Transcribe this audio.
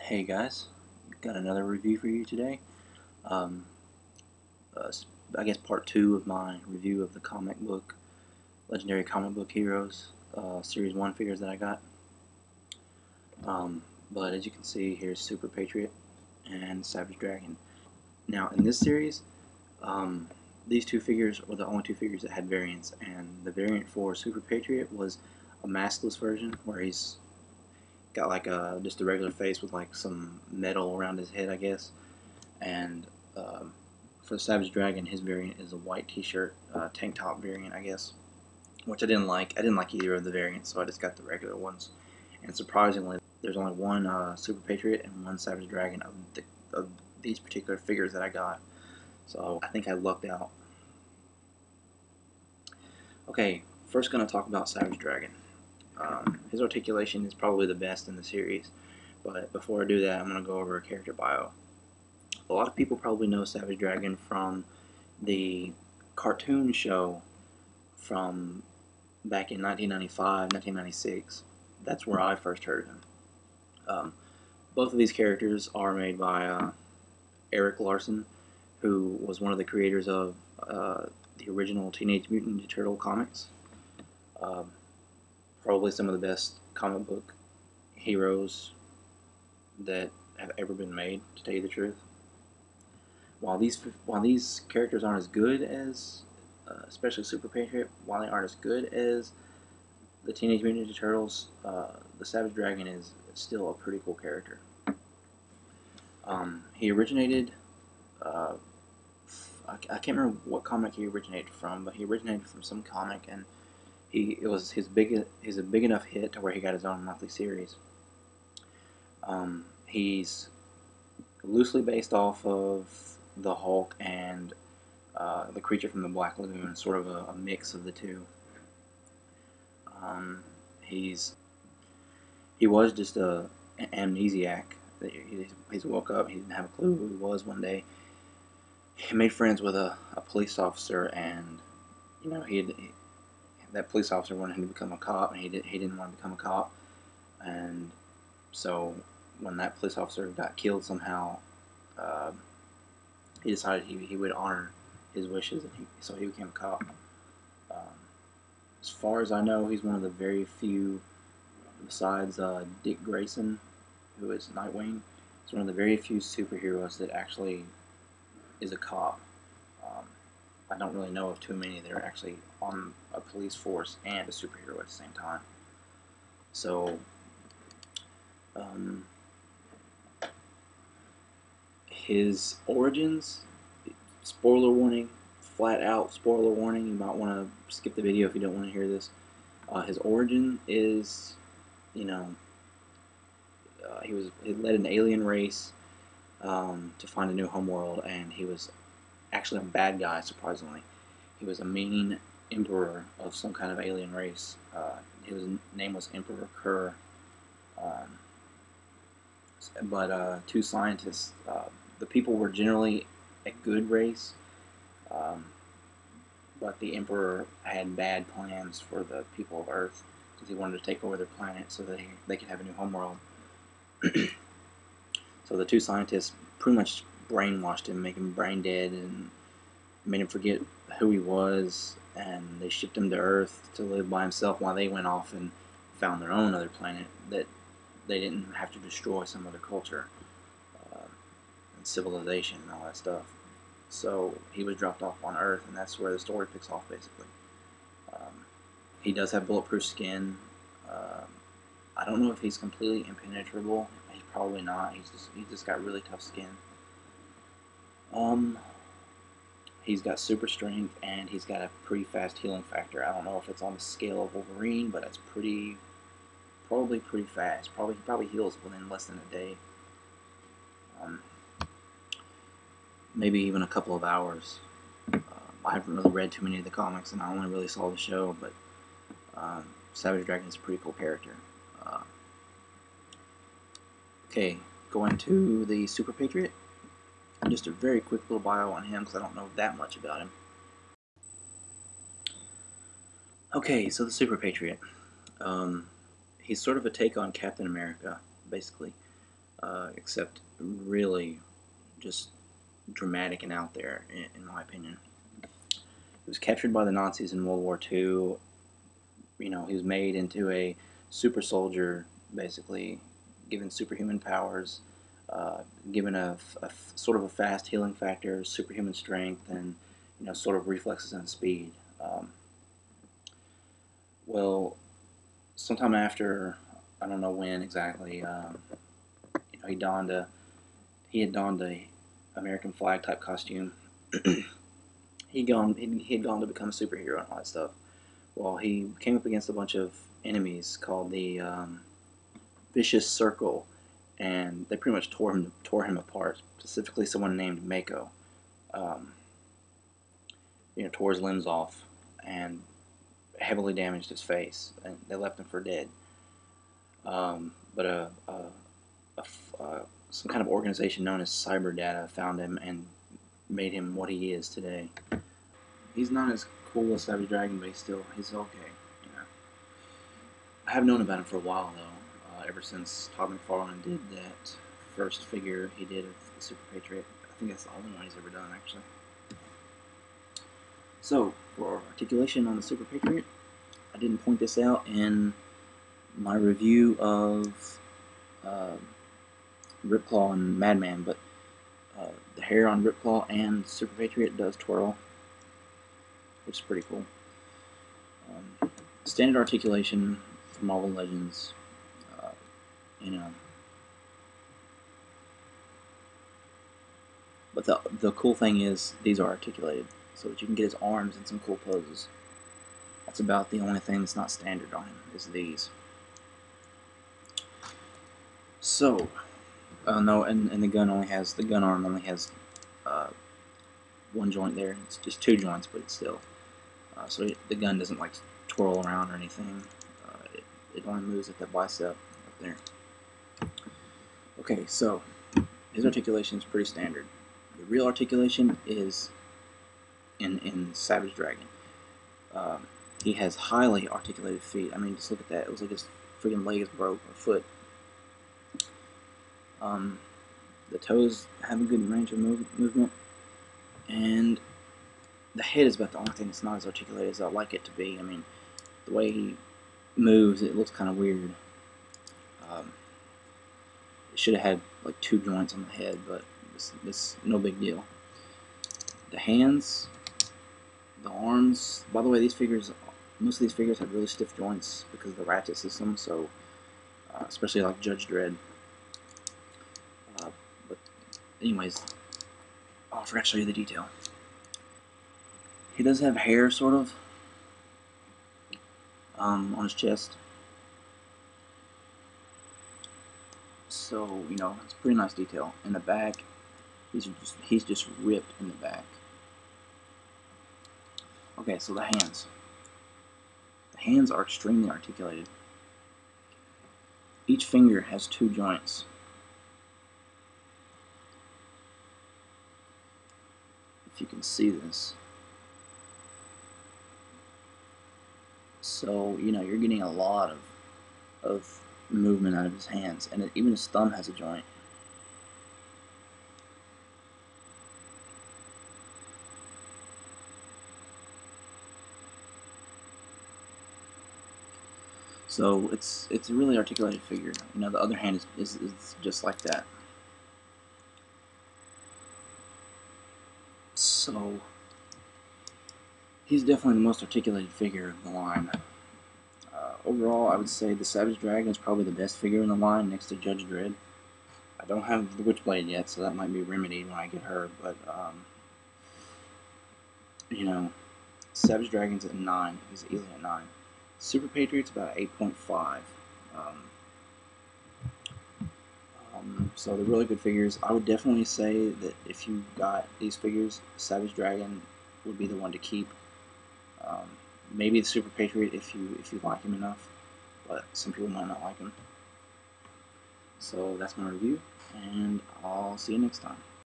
Hey guys, got another review for you today. Um, uh, I guess part 2 of my review of the comic book, Legendary Comic Book Heroes, Series 1 figures that I got. But as you can see, here's SuperPatriot and Savage Dragon. Now in this series, these two figures were the only two figures that had variants, and the variant for SuperPatriot was a maskless version where he's got like just a regular face with like some metal around his head, I guess. And for the Savage Dragon, his variant is a white T-shirt, tank top variant, I guess, which I didn't like. I didn't like either of the variants, so I just got the regular ones. And surprisingly, there's only one SuperPatriot and one Savage Dragon of these particular figures that I got. So I think I lucked out. Okay, first going to talk about Savage Dragon. His articulation is probably the best in the series, but before I do that, I'm going to go over a character bio. A lot of people probably know Savage Dragon from the cartoon show from back in 1995, 1996. That's where I first heard of him. Both of these characters are made by Eric Larson, who was one of the creators of the original Teenage Mutant Ninja Turtle comics. Probably some of the best comic book heroes that have ever been made, to tell you the truth. While these characters aren't as good as, especially SuperPatriot, while they aren't as good as the Teenage Mutant Ninja Turtles, the Savage Dragon is still a pretty cool character. He originated, I can't remember what comic he originated from, but he originated from some comic, and it was a big enough hit to where he got his own monthly series. He's loosely based off of the Hulk and the creature from the Black Lagoon, sort of a mix of the two. He was just an amnesiac. He woke up, he didn't have a clue who he was one day. He made friends with a police officer, and that police officer wanted him to become a cop, and he didn't want to become a cop. And so when that police officer got killed somehow, he decided he would honor his wishes, and so he became a cop. As far as I know, he's one of the very few, besides Dick Grayson, who is Nightwing, he's one of the very few superheroes that actually is a cop. I don't really know of too many that are actually on a police force and a superhero at the same time. So, his origins, spoiler warning, flat out spoiler warning, you might want to skip the video if you don't want to hear this. His origin is, he led an alien race to find a new homeworld, and he was actually a bad guy, surprisingly. He was a mean emperor of some kind of alien race. His name was Emperor Kerr. But two scientists, the people were generally a good race, but the Emperor had bad plans for the people of Earth because he wanted to take over their planet so that they could have a new homeworld. So the two scientists pretty much brainwashed him, making him brain dead, and made him forget who he was, and they shipped him to Earth to live by himself while they went off and found their own other planet that they didn't have to destroy some other culture and civilization and all that stuff. So he was dropped off on Earth, and that's where the story picks off, basically. He does have bulletproof skin. I don't know if he's completely impenetrable. He's probably not. He's just got really tough skin. He's got super strength, and he's got a pretty fast healing factor. I don't know if it's on the scale of Wolverine, but it's probably pretty fast. He probably heals within less than a day. Maybe even a couple of hours. I haven't really read too many of the comics, and I only really saw the show, but Savage Dragon is a pretty cool character. Okay, going to the SuperPatriot. Just a very quick little bio on him because I don't know that much about him. Okay, so the SuperPatriot. He's sort of a take on Captain America, basically. except really just dramatic and out there, in my opinion. He was captured by the Nazis in World War II. He was made into a super soldier, basically, given superhuman powers, given a sort of a fast healing factor, superhuman strength, and sort of reflexes and speed. Well, sometime after, I don't know when exactly, he had donned a American flag type costume. He had gone to become a superhero and all that stuff. Well, he came up against a bunch of enemies called the Vicious Circle, and they pretty much tore him apart. Specifically, someone named Mako, tore his limbs off and heavily damaged his face, and they left him for dead. But some kind of organization known as Cyberdata found him and made him what he is today. He's not as cool as Savage Dragon, but he's okay. I have known about him for a while though, ever since Todd McFarlane did that first figure he did of the Super Patriot. I think that's the only one he's ever done, actually. So, for articulation on the Super Patriot, I didn't point this out in my review of Ripclaw and Madman, but the hair on Ripclaw and Super Patriot does twirl, which is pretty cool. Standard articulation for Marvel Legends, But the cool thing is these are articulated, so that you can get his arms in some cool poses. That's about the only thing that's not standard on him, is these. So, no, and the gun arm only has one joint there. It's just two joints, but it's still. So the gun doesn't like twirl around or anything. It only moves at the bicep up there. Okay, so his articulation is pretty standard. The real articulation is in Savage Dragon. He has highly articulated feet. I mean, just look at that. It looks like his freaking leg is broke, or foot. The toes have a good range of movement, and the head is about the only thing that's not as articulated as I like it to be. I mean, the way he moves, it looks kind of weird. It should have had like two joints on the head, but this no big deal. The hands, the arms. By the way, most of these figures have really stiff joints because of the ratchet system. So, especially like Judge Dredd. But anyways, I forgot to show you the detail. He does have hair, sort of, on his chest. So, it's a pretty nice detail. In the back, he's just ripped in the back. Okay, so the hands. The hands are extremely articulated. Each finger has two joints. If you can see this. So, you're getting a lot of movement out of his hands, and even his thumb has a joint. So it's a really articulated figure. The other hand is just like that. So he's definitely the most articulated figure of the line. Overall, I would say the Savage Dragon is probably the best figure in the line, next to Judge Dredd. I don't have the Witchblade yet, so that might be remedied when I get her. But Savage Dragon's at 9. He's easily at 9. Super Patriot's about 8.5. So they're really good figures. I would definitely say that if you got these figures, Savage Dragon would be the one to keep. Maybe the Super Patriot if you like him enough, but some people might not like him. So that's my review, and I'll see you next time.